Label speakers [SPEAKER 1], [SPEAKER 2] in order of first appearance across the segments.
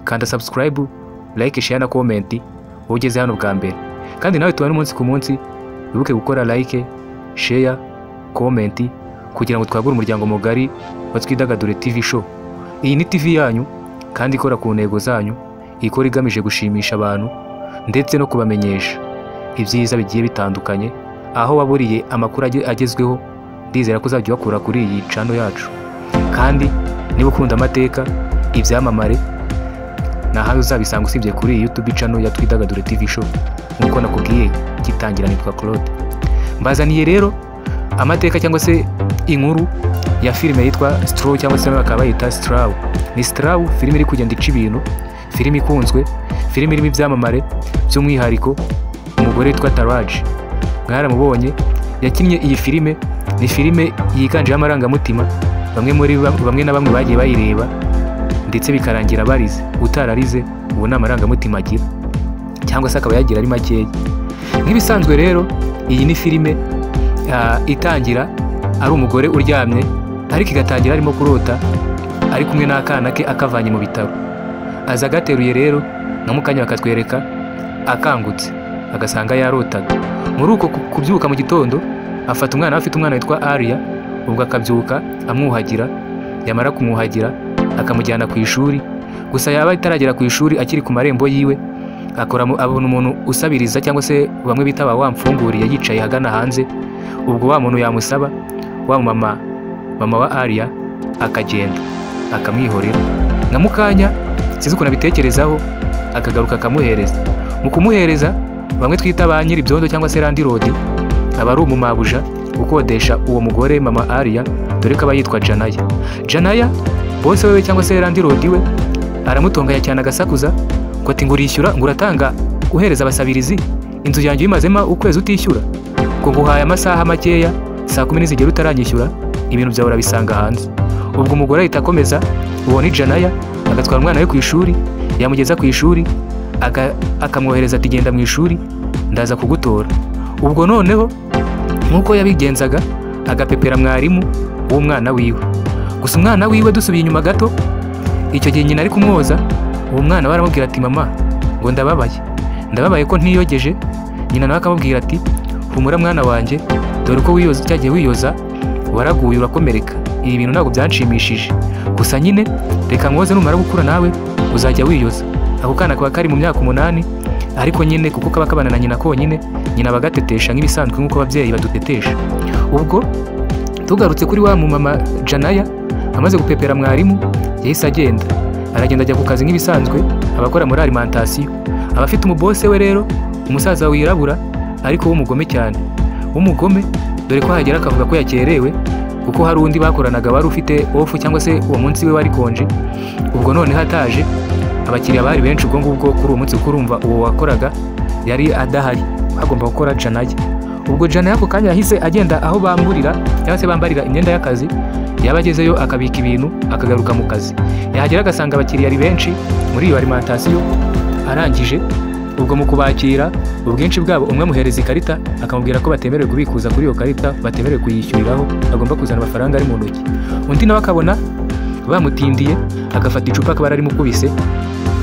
[SPEAKER 1] kanda subscribe, like, share na comment ugeze hano bwa mbere. Kandi nawe tubane umunsi ku munsi, wibuke gukora like, share, comment kugira ngo twagure umuryango mugari wa Twidagadure TV show. Iyi ni TV yanyu kandi ikora ku ntego zanyu, ikora igamije gushimisha abantu ndetse no kubamenyesha ibyiza bigiye bitandukanye, aho waburiye amakuru agezweho. Ndizera ko uzajya bakura kuri iyi channel yacu. Kandi niba ukunda amateka, ibyamamare, naho uzabisanga usibye kuri iyi YouTube channel ya Twidagadure TV show. Nkuko nakubwiye gitangira nitwa Claude. Mbazaniye rero amateka cyangwa se inkuru ya filime yitwa Straw, cyangwa se bakaba bayita Straw. Ni Straw, filime iri kugenda ica ibintu, filime ikunzwe, filime irimo ibyamamare, by'umwihariko umugore witwa Taraji. Mwaramubonye, yakinnye iyi filime. Ni filime yiganje amarangamutima, bamwe na bamwe bagiye bayireba ndetse bikarangira barize. Utararize ubu nta marangamutima agira, cyangwa se akaba yagira ari makeya. Nk'ibisanzwe rero, iyi ni filime itangira ari umugore uryamye, ariko igatangira arimo kurota ari kumwe n'akana ke akavanye mu bitaro. Aza agateruye rero, na mukanya bakatwereka akangutse, agasanga yarotaga. Muri uko kubyuka mu gitondo, afata umwana, afite umwana witwa Aria, ubwo akabyuka amwuhagira, yamara kumwuhagira akamujyana ku ishuri. Gusa yaba itaragera ku ishuri, akiri ku marembo yiwe, abona umuntu usabiriza, cyangwa se bamwe bita wamfunguriye, yicaye hagana hanze. Ubwo wa muntu yamusaba, wa mama wa Aria akagenda akamwihorera. Nka mukanya sinzi ukuntu abitekerezaho, akagaruka akamuhereza. Mu kumuhereza, bamwe twita ba nyiri ibyondo cyangwa se landlord, aba ari umumabuja ukodesha uwo mugore mama Aria, dore ko aba yitwa Janaya. Janaya bose wewe cyangwa se landlord we aramutonganya cyane, agasakuza ngo ati ngurishyura, nguratanga uhereza abasabirizi, inzu yanjye bimazemo ukwezi utishyura, ngo nguhaye amasaha makeya, saa 10 zigera utaranyishyura, ibintu byawe urabisanga hanze. Ubwo umugore ahita akomeza, uwo ni Janaya, agatwara umwana we ku ishuri, yamugeza ku ishuri, akamwohereza ati genda mu ishuri ndaza kugutora. Ubwo noneho nkuko yabigenzaga, agapepera mwarimu w'umwana wiwe. Gusa umwana wiwe dusubiye inyuma gato, icyo gihe nyina ari kumwoza, uwo mwana baramubwira ati mama, ngo ndababaye ko ntiyogeje. Nyina nawe akamubwira ati humura mwana wanjye, dore ko wiyoza, cyagiye wiyoza waraguye urakomereka, ibi bintu ntabwo byanshimishije. Gusa nyine reka mwoze, numara gukura nawe uzajya wiyoza. Ako kana kaba kari mu myaka 8, ariko nyine kuko kaba kabana na nyina konyine, nyina bagatetesha nk'ibisanzwe nk'uko ababyeyi badutetesha. Ubwo tugarutse kuri wa mama Janaya, amaze gupepera mwarimu, yahise agenda, aragenda ajya ku kazi nk'ibisanzwe, abakora muri alimentation. Abafite umubose we rero, umusaza wirabura ariko w'umugome cyane, w'umugome, dore ko hagera akavuga ko yakerewe kuko hari undi bakoranaga wari ufite off, cyangwa se uwo munsi we wari konje. Ubwo none hataje abakiriya bari benshi, ubwo ngubwo kuri uwo munsi kurumva uwo wakoraga yari adahari, agomba gukora Janaya. Ubwo Janaya ako kanya yahise agenda aho bamburira cyangwa se bambarira imyenda y'akazi, yabagezeyo akabika ibintu, akagaruka mu kazi. Yahagera agasanga abakiriya ari benshi muri iyo alimentation. Arangije ubwo mu kubakira ubwinshi bwabo, umwe muhereza ikarita, akamubwira ko batemerewe kubikuza kuri iyo karita, batemerewe kuyishyuriraho, agomba kuzana amafaranga ari mu ntoki. Undi nawe akabona bamutindiye, agafata icupa akaba arimo kubise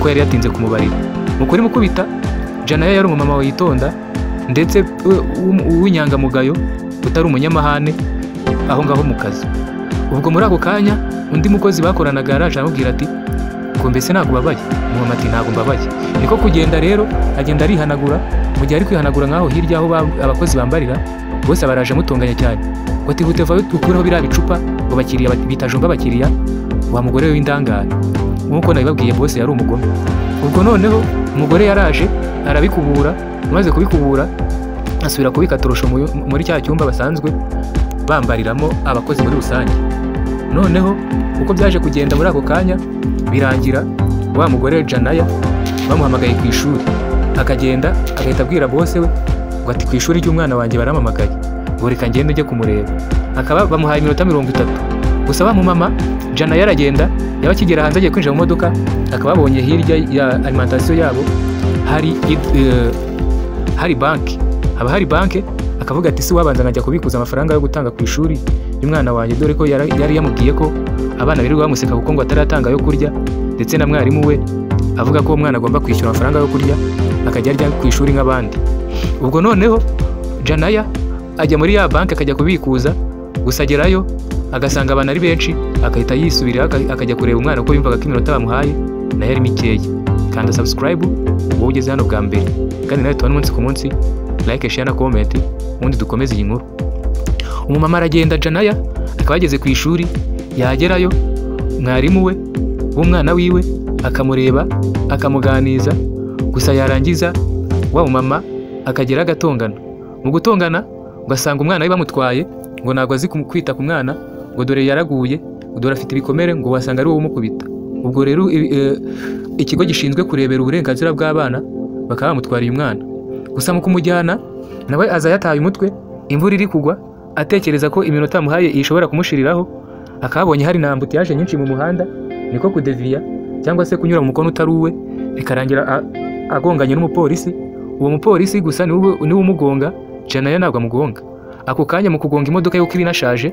[SPEAKER 1] ko yari yatinze kumubarira. Mu kuri mukubita, Janaya yari umumama witonda ndetse w'inyangamugayo, utari umunyamahane aho ngaho mu kazi. Ubwo muri ako kanya undi mukozi bakoranaga araje amubwira ati ko mbese ntabwo babaye. Umumama ati ntabwo mbabaye. Niko kugenda rero, agenda arihanagura. Mu gihe ari kwihanagura nkaho hirya aho abakozi bambarira, bose baraje amutonganya cyane, ngo ati huteva ukureho biriya bicupa, ngo bakiriya bitajomba abakiriya, wa mugore w'indangare. Nkuko nabibabwiye, bose yari umugome. Ubwo noneho umugore yaraje arabikubura, amaze kubikubura asubira kubika torosho muri cya cyumba basanzwe bambariramo abakozi muri rusange. Noneho uko byaje kugenda muri ako kanya, birangira wa mugore Janaya bamuhamagaye ku ishuri, akagenda agahita abwira bose we ngo ati ku ishuri ry'umwana wanjye baramamagaye, ngo reka ngende ujye kumureba. Akaba bamuhaye iminota 30. Gusa wa mama Janaya yaragenda, yaba akigera hanze agiye kwinjira mu modoka, akaba abonye hirya ya alimentation yabo hari banki. Haba hari banki, akavuga ati si wabanza nkajya kubikuza amafaranga yo gutanga ku ishuri y'umwana wanjye, dore ko yari yamubwiye ko abana birirwa bamuseka kuko ngo ataratanga yo kurya, ndetse na mwarimu we avuga ko umwana agomba kwishyura amafaranga yo kurya akajya arya ku ishuri nk'abandi. Ubwo noneho Janaya ajya muri ya banki akajya kubikuza, gusa agerayo agasanga abantu ari benshi, agahita yisubirira akajya kureba umwana uko yumvaga ko iminota bamuhaye nayo ari mikeya. Kanda subscribe wowe ugeze hano bwa mbere, kandi nawe tubane umunsi ku munsi, like, share na comment, ubundi dukomeze iyi nkuru. Umumama aragenda, Janaya akaba yageze ku ishuri, yagerayo mwarimu we w'umwana wiwe akamureba akamuganiza, gusa yarangiza wa mama akagera agatongana. Mu gutongana ugasanga umwana we bamutwaye ngo ntabwo azi kwita ku mwana, ngo dore yaraguye, dore afite ibikomere, ngo wasanga ari wowe umukubita. Ubwo rero ikigo gishinzwe kurebera uburenganzira bw'abana bakaba bamutwariye umwana, gusa mu kumujyana nawe aza yataye umutwe, imvura iri kugwa, atekereza ko iminota amuhaye ishobora kumushiriraho, akabonye hari na ambutiyaje nyinshi mu muhanda, niko kudeviya cyangwa se kunyura mu mukono utari uwe, bikarangira agonganye n'umupolisi. Uwo mupolisi gusa niwe umugonga, Janaya ntabwo amugonga. Ako kanya mu kugonga imodoka yo inashaje,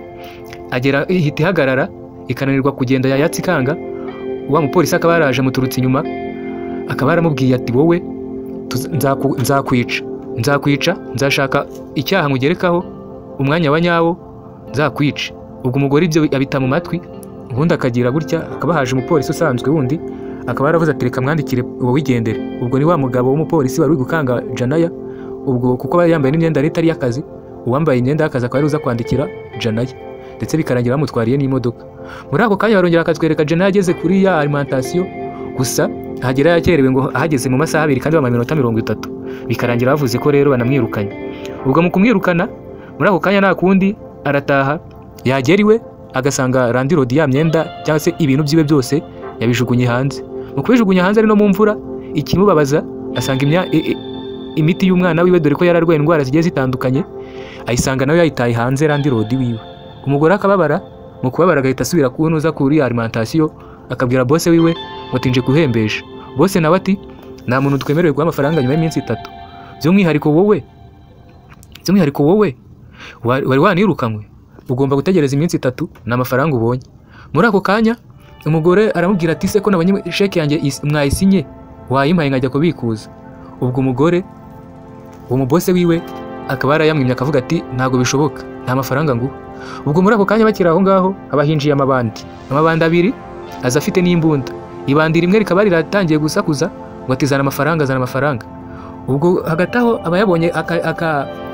[SPEAKER 1] agera ihita ihagarara, ikananirwa kugenda yayatsi kanga. Wa mupolisi akaba yaraje muturutse inyuma, akaba yaramubwiye ati wowe nzakwica, nzashaka icyaha nkugerekaho, umwanya wa nyawo nzakwica. Ubwo umugore ibyo abita mu matwi, ubundi akagira gutya, akaba haje umupolisi usanzwe wundi, akaba yaravuze ati reka mwandikire uwo wigendere. Ubwo ni wa mugabo w'umupolisi wari uri gukanga Janaya, ubwo kuko yambaye n'imyenda itari y'akazi, uwambaye imyenda y'akazi akaba yaruza kwandikira Janaya, ndetse bikarangira bamutwariye n'imodoka. Muri ako kanya barongera akatwereka Janaya ageze kuri ya alimentation, gusa hagera yakerewe ngo ahageze mu masaha 2 kandi bamara iminota 30, bikarangira bavuze ko rero banamwirukanye. Ubwo mu kumwirukana muri ako kanya nta kundi arataha, yagera iwe agasanga Landirodi ya myenda cyangwa se ibintu byiwe byose yabijugunye hanze. Mu kubijugunya hanze ari no mu mvura, ikimubabaza asanga imiti y'umwana wiwe, dore ko yararwaye indwara zigiye zitandukanye, ayisanga nawe yayitaye hanze Landirodi wiwe. Umugore akababara, mu kubabara agahita asubira kunuza kuri alimentation, akabwira boss wiwe ngo tinje guhembesha. Boss nawe ati nta muntu twemerewe guha amafaranga nyuma y'iminsi 3, by'umwihariko wowe wari wanirukanywe, ugomba gutegereza iminsi 3 n'amafaranga ubonye. Muri ako kanya umugore aramubwira ati se ko nabonye sheke yanjye mwayisinye, wayimpaye nkajya kubikuza. Ubwo umugore uwo mubose wiwe akaba yarayamwimye, akavuga ati ntago bishoboka, nta mafaranga nguha. Ubwo muri ako kanya bakira aho ngaho abahinjiye amabandi 2 aza afite n'imbunda. Ibandi rimwe rikaba riratangiye gusakuza ngo ati zana amafaranga. Ubwo hagati aho aba yabonye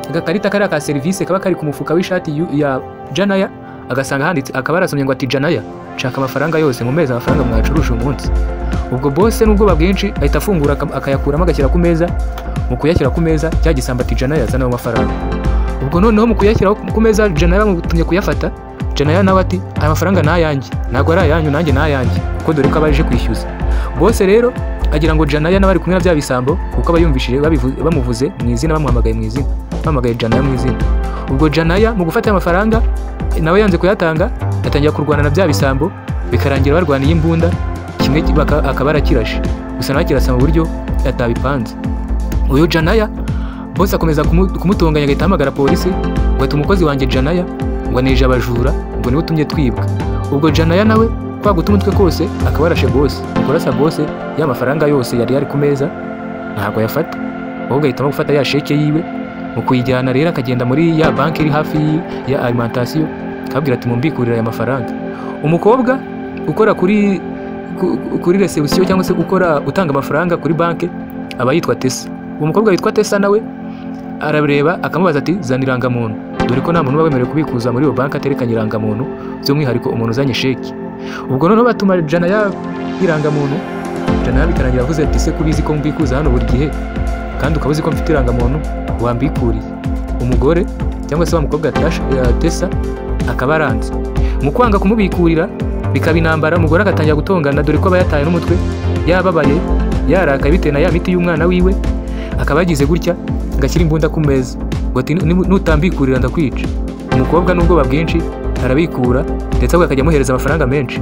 [SPEAKER 1] agakarita kari aka service kaba kari ku mufuka w'ishati ya Janaya, agasanga handitse, akaba arasomye ngo ati Janaya shaka amafaranga yose mu mezi amafaranga mwacuruje umunsi. Ubwo boss n'ubwo bwinshi ahita afungura akayakuramo agashyira ku meza. Mu kuyashyira ku meza cya gisamba ati Janaya zana amafaranga. Ubwo noneho mu kuyashyira ku meza Janaya bamutumye kuyafata, Janaya nawe ati aya mafaranga nayanjye, ntago ari ayanyu, nanjye nayanjye, kuko dore ko abaje kwishyuza. Boss rero agira ngo Janaya nawe ari kumwe na bya bisambo, kuko abayumvishije bamuvuze mu izina, bamuhamagaye mu izina, bamuhamagaye Janaya mu izina. Ubwo Janaya mu gufata amafaranga nawe yanze kuyatanga, yatangira kurwana na bya bisambo, bikarangira barwaniye imbunda, kimwe akaba arakirashe, gusa nawe kirasa mu buryo yatabipanze. Uyu Janaya boss akomeza kumutonganya, agahita ahamagara polisi ngo ati umukozi wanjye Janaya ngo aneje abajura, ngo niwe utumye twibwa. Ubwo Janaya nawe kwa guta umutwe kose akaba arashe boss, kurasa boss ya mafaranga yose yari ku meza ntabwo yafata, ahubwo ahitamo gufata ya sheke yiwe. Mu kuyijyana rero akagenda muri ya banki iri hafi ya alimentation, akabwira ati mumbikurira aya mafaranga. Umukobwa ukora kuri reception cyangwa se utanga amafaranga kuri banki aba yitwa Tessa. Uwo mukobwa witwa Tessa nawe arareba akamubaza ati zana irangamuntu, dore ko nta muntu wemerewe kubikuza muri iyo banki aterekanye irangamuntu, by'umwihariko umuntu uzanye sheki. Ubwo noneho batuma Janaya irangamuntu, Janaya bikarangira avuze ati se kubizi ko mbikuza hano buri gihe kandi ukabuzi ko mfite irangamuntu wambikuriye. Umugore cyangwa se wa mukobwa Tessa akaba aranze. Mu kwanga kumubikurira bikaba intambara, umugore agatangira gutongana, dore ko aba yataye n'umutwe, yababaye, yarakaye bitewe na ya miti y'umwana wiwe. Akaba yagize gutya agashyira imbunda ku meza ngo ati nutambikurira ndakwica. Umukobwa n'ubwoba bwinshi arabikura, ndetse ahubwo akajya amuhereza amafaranga menshi.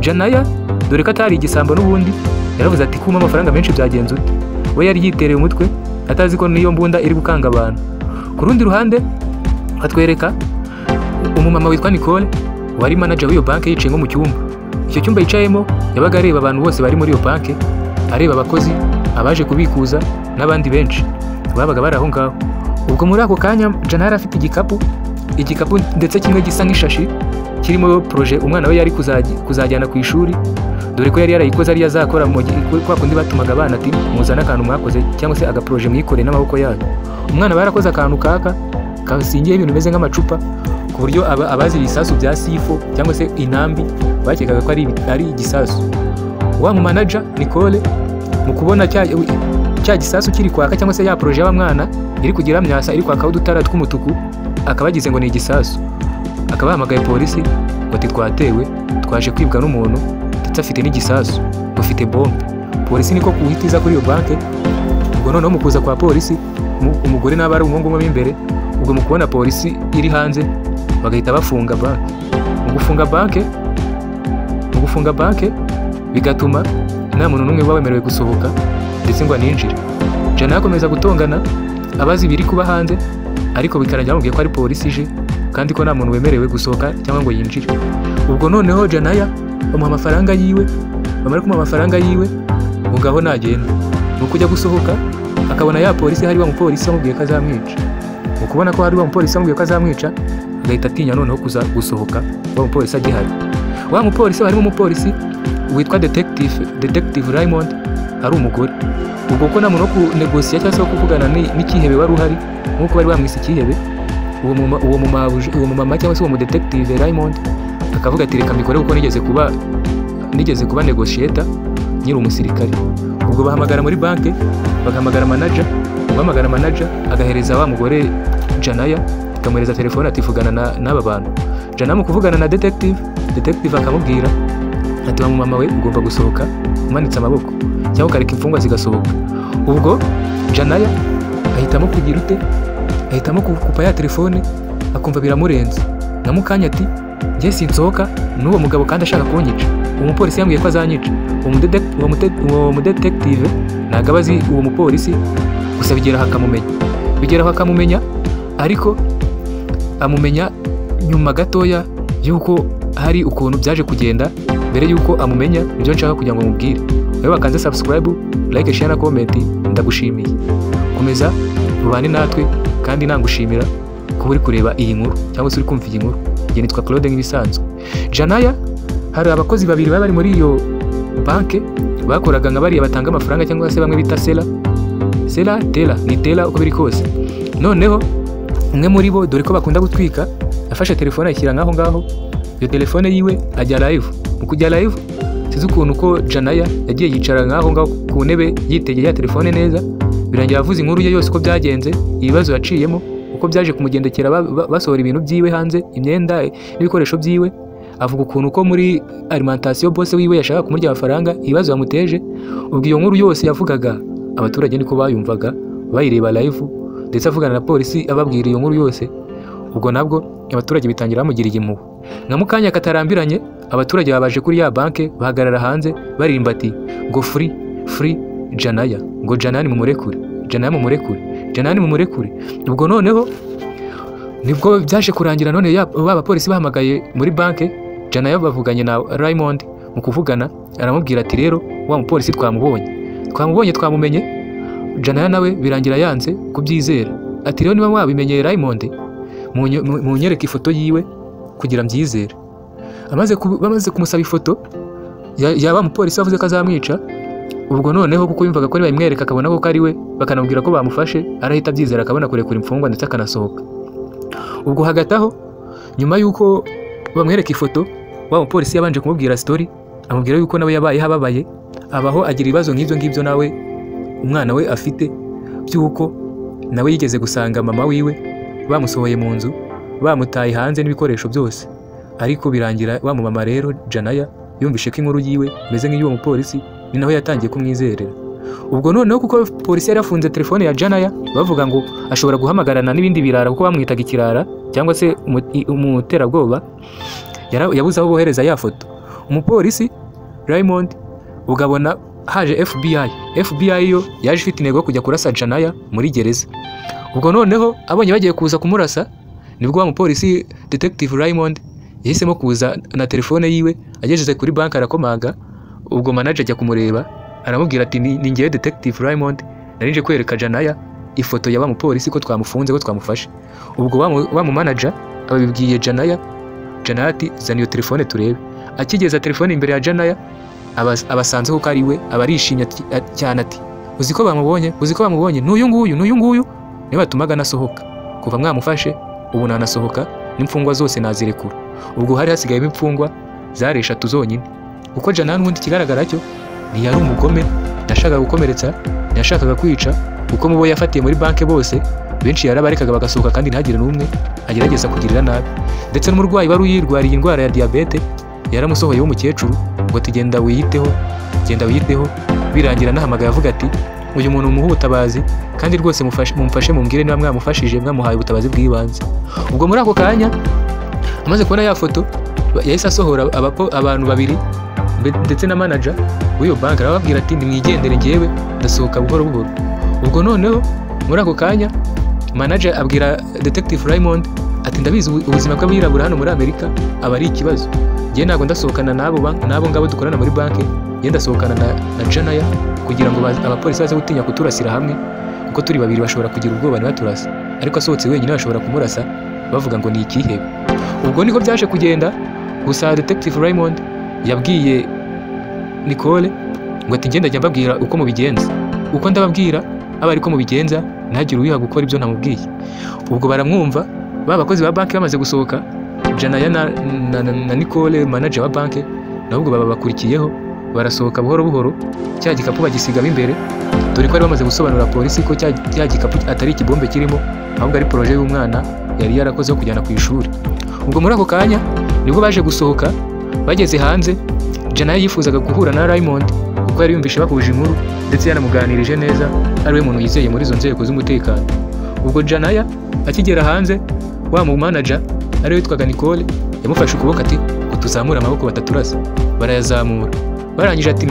[SPEAKER 1] Janaya dore ko atari igisambo n'ubundi, yaravuze ati kuma amafaranga menshi byagenze ute. We yari yitereye umutwe atazi ko niyo mbunda iri gukanga abantu. Ku rundi ruhande atwereka umumama witwa Nicole wari manager w'iyo banki yicaye nko mu cyumba. Icyo cyumba yicayemo yabaga areba abantu bose bari muri iyo banki, areba abakozi, abaje kubikuza n'abandi benshi babaga bari aho ngaho. Ubwo muri ako kanya Jana yari afite igikapu ndetse kimwe gisa nk'ishashi kirimo projet umwana we yari kuzajyana ku ishuri, dore ko yari yarayikoze ari yazakora kwa kundi batumaga abana ati muzana akantu mwakoze cyangwa se agaprojet mwikore n'amaboko yanyu. Umwana barakoze akantu kasingiye ibintu bimeze nk'amacupa, ku buryo abazi ibisasu bya sifo cyangwa se intambi bakekaga ko ari igisasu. Wa mu manager Nicole mu kubona cya gisasu kiri kwaka cyangwa se ya projet y'abamwana iri kugira myasa iri kwaka udutara tw'umutuku, akaba agize ngo ni igisasu. Akaba yahamagaye polisi ngo twatewe, twaje kwibwa n'umuntu ndetse afite n'igisasu, ufite bombe. Polisi niko kuhitiza kuri iyo banki. Ubwo noneho mu kuza kwa polisi umugore n'aba ari umuhungu mo imbere, ubwo mu kubona polisi iri hanze bagahita bafunga banki. Mu gufunga banki bigatuma nta muntu n'umwe wemerewe gusohoka ndetse ngo aninjire. Jana yakomeza gutongana abazi ibiri kuba hanze, ariko bikarangira bamubwiye ko ari polisi ije kandi ko nta muntu wemerewe gusohoka cyangwa ngo yinjire. Ubwo noneho Janaya bamuha amafaranga yiwe, bamara kumuha amafaranga yiwe mugaho nagenda. Nuko ujya gusohoka akabona ya polisi hari wa mupolisi amubwiye ko azamwica. Mu kubona ko hari wa mupolisi amubwiye ko azamwica, agahita atinya noneho kuza gusohoka wa mupolisi agihari. Wa mupolisi harimo umupolisi witwa Detective Raymond, ari umugore. Ubwo ko nta muntu wo kunegosiya cyangwa se wo kuvugana n'ikihebe wari uhari nk'uko bari bamwise ikihebe, uwo mumama cyangwa se uwo Detective Raymond akavuga ati reka mbikore kuko nigeze kuba negotiator nyiri umusirikare. Ubwo bahamagara muri banki, bagahamagara manager agahereza wa mugore Janaya, akamuhereza telefone ati vugana n'aba bantu. Jana mu kuvugana na detective akamubwira ati wa mama we ugomba gusohoka umanitse amaboko cyangwa ukareka imfungwa zigasohoka. Ubwo Janaya ahitamo kugira ute, ahitamo kukupa ya telefone, akumva biramurenze. Na mukanya ati njye sinsohoka n'uwo mugabo kandi ashaka kunyica. Umupolisi yambwiye ko azanyica. Uwo detective ntago abazi uwo mupolisi, gusa bigeraho akamumenya, ariko amumenya nyuma gatoya yuko hari ukuntu byaje kugenda. Mbere yuko amumenya ibyo nshaka kugira ngo mubwire, wowe bakanze subscribe, like, share na comment. Ndagushimiye, komeza rubane natwe kandi nangushimira kuba uri kureba iyi nkuru cyangwa se uri kumva iyi nkuru. Njye nitwa Claude nk'ibisanzwe. Janaya hari abakozi babiri bari muri iyo banki bakoraga nka bariya batanga amafaranga cyangwa se bamwe bita Tela uko biri kose. Noneho umwe muri bo dore ko bakunda gutwika, afashe telefone ayishyira ngaho, iyo telefone yiwe ajya live. Mu kujya live sizi ukuntu ko Janaya yagiye yicara ngaho ku ntebe yitegeye ya telefone neza, birangira avuze inkuru ye yose uko byagenze, ibibazo yaciyemo, uko byaje kumugendekera basohora ibintu byiwe hanze, imyenda n'ibikoresho byiwe. Avuga ukuntu ko muri alimentation boss wiwe yashaka kumurya amafaranga, ibibazo yamuteje. Ubwo iyo nkuru yose yavugaga abaturage niko bayumvaga bayireba live, ndetse avugana na polisi ababwira iyo nkuru yose. Ubwo nabwo abaturage bitangira bamugiriye impuhwe. Nka mukanya katarambiranye abaturage babaje kuri ya banki, bahagarara hanze barimba ati ngo free Janaya, ngo Janaya ni mumurekure. Ubwo noneho nibwo byaje kurangira. None baba polisi bahamagaye muri banki, Janaya bavuganye na Raymond. Mu kuvugana aramubwira ati rero wa mupolisi twamumenye. Janaya nawe birangira yanze kubyizera, ati rero niba mwabimenye Raymond munyereka ifoto yiwe kugira mbyizere. Bamaze kumusaba ifoto yaba mupolisi wavuze ko azamwica. Ubwo noneho kuko yumvaga ko ari bayimwereka akabona ko ari we, bakanamubwira ko bamufashe, arahita abyizera akabona kurekura imfungwa ndetse akanasohoka. Ubwo hagati aho nyuma yuko bamwereka ifoto, wa mupolisi yabanje kumubwira story, amubwira yuko nawe yabaye hababaye, abaho agira ibibazo ngibyo nawe umwana we afite, byuko nawe yigeze gusanga mama wiwe bamusohoye mu nzu, bamutaye hanze n'ibikoresho byose. Ariko birangira wa mama rero Janaya yumvishe ko inkuru yiwe meze nk'iy'uwo mupolisi, ni naho yatangiye kumwizerera. Ubwo noneho kuko polisi yari yafunze telefone ya Janaya, bavuga ngo ashobora guhamagarana n'ibindi birara kuko bamwitaga ikirara cyangwa se umuterabwoba, yabuze aho bohereza ya foto. Umupolisi Raymond ugabona haje FBI yo yaje ifite intego yo kujya kurasa Janaya muri gereza. Ubwo noneho abonye bagiye kuza kumurasa, nibwo wa mupolisi Detective Raymond yahisemo kuza na telefone yiwe, agejeje kuri banki arakomanga. Ubwo manager ajya kumureba aramubwira ati ni ngewe Detective Raymond, narinje kwereka Janaya ifoto ya wa mupolisi ko twamufunze, ko twamufashe. Ubwo wa mu manager ababibwiye Janaya ati zana iyo telefone turebe. Akigeza telefone imbere ya Janaya abasanze ko ari we, abarishimye cyane ati uzi ko bamubonye n'uyu nguyu niba batumaga nasohoka, kuva mwamufashe ubu nanasohoka n'imfungwa zose nazirekura. Ubwo hari hasigayemo imfungwa zari 3 zonyine, kuko Janaya n'ubundi kigaragara cyo ntiyari umugome, yashakaga gukomeretsa, yashakaga kwica, kuko mubo yafatiye muri banke bose benshi yarabarekaga bagasohoka kandi ntagire n'umwe agerageza kugirira nabi. Ndetse n'umurwayi wari uyirwariye indwara ya diabete yaramusohoye w'umukecuru ngo tugenda wiyiteho, birangira nahamagaye avuga ati uyu muntu umuha ubutabazi kandi rwose mumfashe mumbwire niba mwamufashije, mwamuhaye ubutabazi bw'ibanze. Ubwo muri ako kanya amaze kubona ya foto yahise asohora abantu 2 ndetse na manager w'iyo banki, arababwira ati nimwigendere ngewe ndasohoka buhoro buhoro. Ubwo noneho muri ako kanya manager abwira Detective Raymond ati ndabizi ubuzima bw'abirabura hano muri Amerika aba ari ikibazo, ngiye ntabwo ndasohokana nabo ngabo dukorana muri banki, ngiye ndasohokana na Janaya kugira ngo abapolisi baze gutinya kuturasira hamwe, kuko turi 2 bashobora kugira ubwoba nibaturasa, ariko asohotse wenyine bashobora kumurasa bavuga ngo ni ikihebe. Ubwo niko byaje kugenda. Gusa Detective Raymond yabwiye Nicole ngo ati ngenda njya mbabwira uko mubigenza, uko ndababwira aba ariko mubigenza, ntagire uwiha gukora ibyo ntamubwiye. Ubwo baramwumva, babakozi ba banki bamaze gusohoka, Janaya na Nicole manager wa banki nabwo baba bakurikiyeho, barasohoka buhoro buhoro, cya gikapu bagisigamo imbere, dore ko ari bamaze gusobanura polisi ko cya gikapu atari ikibombe kirimo, ahubwo ari projet y'umwana yari yarakoze yo kujyana ku ishuri. Ubwo muri ako kanya nibwo baje gusohoka. Bageze hanze, Janaya yifuzaga guhura na Raymond kuko yari yumvishe bahuje inkuru ndetse yanamuganirije neza, ari we muntu yizeye muri izo nzego z'umutekano. Ubwo Janaya akigera hanze, wa mu manager ari witwaga Nicole yamufashe ukuboko ati tuzamura amaboko bataturasa. Barayazamura, barangije ati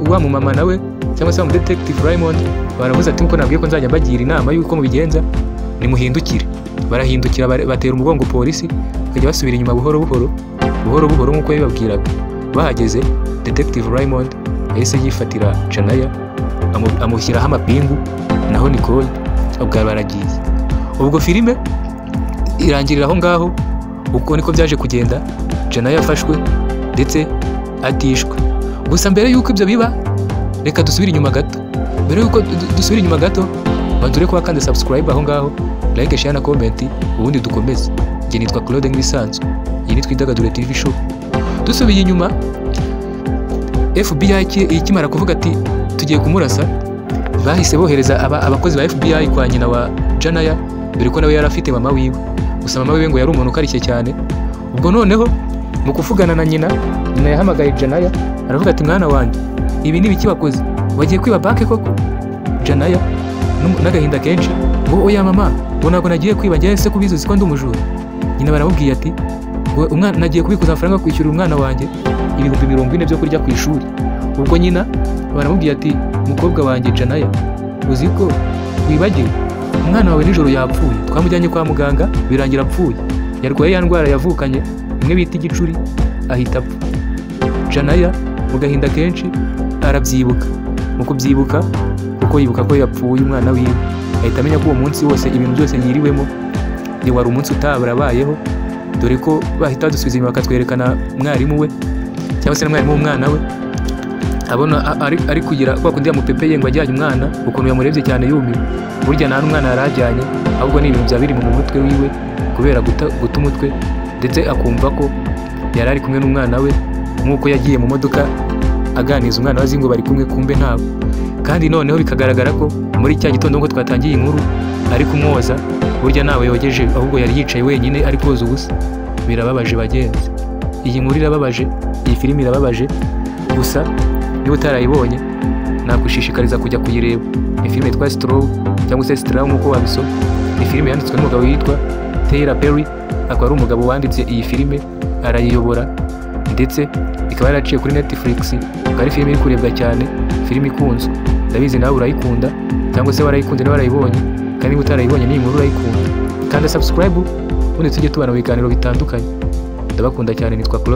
[SPEAKER 1] wa mu mama nawe cyangwa se wa Detective Raymond baravuze ati nkuko nabwiye ko nzajya mbagira inama y'uko mubigenza, nimuhindukire. Barahindukira batera umugongo polisi, bakajya basubira inyuma buhoro buhoro nkuko yababwiraga. Bahageze Detective Raymond yahise yifatira Janaya amushyiraho amapingu, naho Nicole ubwo baragiye. Ubwo filime irangirira aho ngaho. Uko niko byaje kugenda, Janaya yafashwe ndetse atishwe. Gusa mbere yuko ibyo biba, reka dusubire inyuma gato, bandure kuba kandi subscribe aho ngaho, like, share na comment, ubundi dukomeze. Njye nitwa Claude nk'ibisanzwe, iyi ni Twidagadure TV show. Dusubiye inyuma, FBI ikimara kuvuga ati tugiye kumurasa, bahise bohereza abakozi ba FBI kwa nyina wa Janaya, dore ko nawe yari afite mama wiwe. Gusa mama wiwe ngo yari umuntu ukarishye cyane. Ubwo noneho mu kuvugana na nyina yahamagaye Janaya, aravuga ati mwana wanjye, ibi ni biki wakoze? Wagiye kwiba banki koko? Janaya n'agahinda kenshi ngo oya mama, ngo ntabwo nagiye kwiba, ngiye se kubizuza ko ndi umujura. Nyina baramubwiye ati umwana nagiye kubikuza amafaranga kwishyura umwana wanjye 40,000 byo kurya ku ishuri. Ubwo nyina baramubwiye ati mukobwa wanjye Janaya, uzi ko wibagiwe umwana wawe nijoro yapfuye, twamujyanye kwa muganga birangira apfuye, yarwaye ya ndwara yavukanye imwe bita igicuri ahita apfa. Janaya mu gahinda kenshi arabyibuka, mu kubyibuka kuko yibuka ko yapfuye umwana wiwe, ahita amenya ko uwo munsi wose ibintu byose yiriwemo wari umunsi utabarabayeho, dore ko bahita dusubiza inyuma bakatwerekana mwarimu we cyangwa se mwarimu w'umwana we, abona ari kugira kwa kundi yamupepeye ngo ajyanye umwana, ukuntu yamurebye cyane yumiwe. Burya nta n'umwana yarajyanye, ahubwo ni ibintu byabiri mu mutwe wiwe kubera guta umutwe, ndetse akumva ko yari ari kumwe n'umwana we, nk'uko yagiye mu modoka aganiza umwana we ngo bari kumwe, kumbe ntabo. Kandi noneho bikagaragara ko muri cya gitondo ngo twatangiye inkuru ari kumwoza, burya nawe yogeje, ahubwo yari yicaye wenyine ari koza ubusa. Birababaje bagenzi, iyi nkuru irababaje, iyi filime irababaje. Gusa niba utarayibonye nagushishikariza kujya kuyireba. Ni filime yitwa Straw cyangwa se Straw nk'uko wabisoma. Ni filime yanditswe n'umugabo witwa Tyler Perry, akaba ari umugabo wanditse iyi filime, arayiyobora, ndetse ikaba yaraciye kuri Netflix. Ari filime iri kurebwa cyane, filime ikunzwe. Ndabizi nawe urayikunda, cyangwa se warayikunze nawe warayibonye, kandi niba utarayibonye ni inkuru urayikunda. Kandi subscribe ubundi tujye tubana mu biganiro bitandukanye. Ndabakunda cyane, nitwa Claude.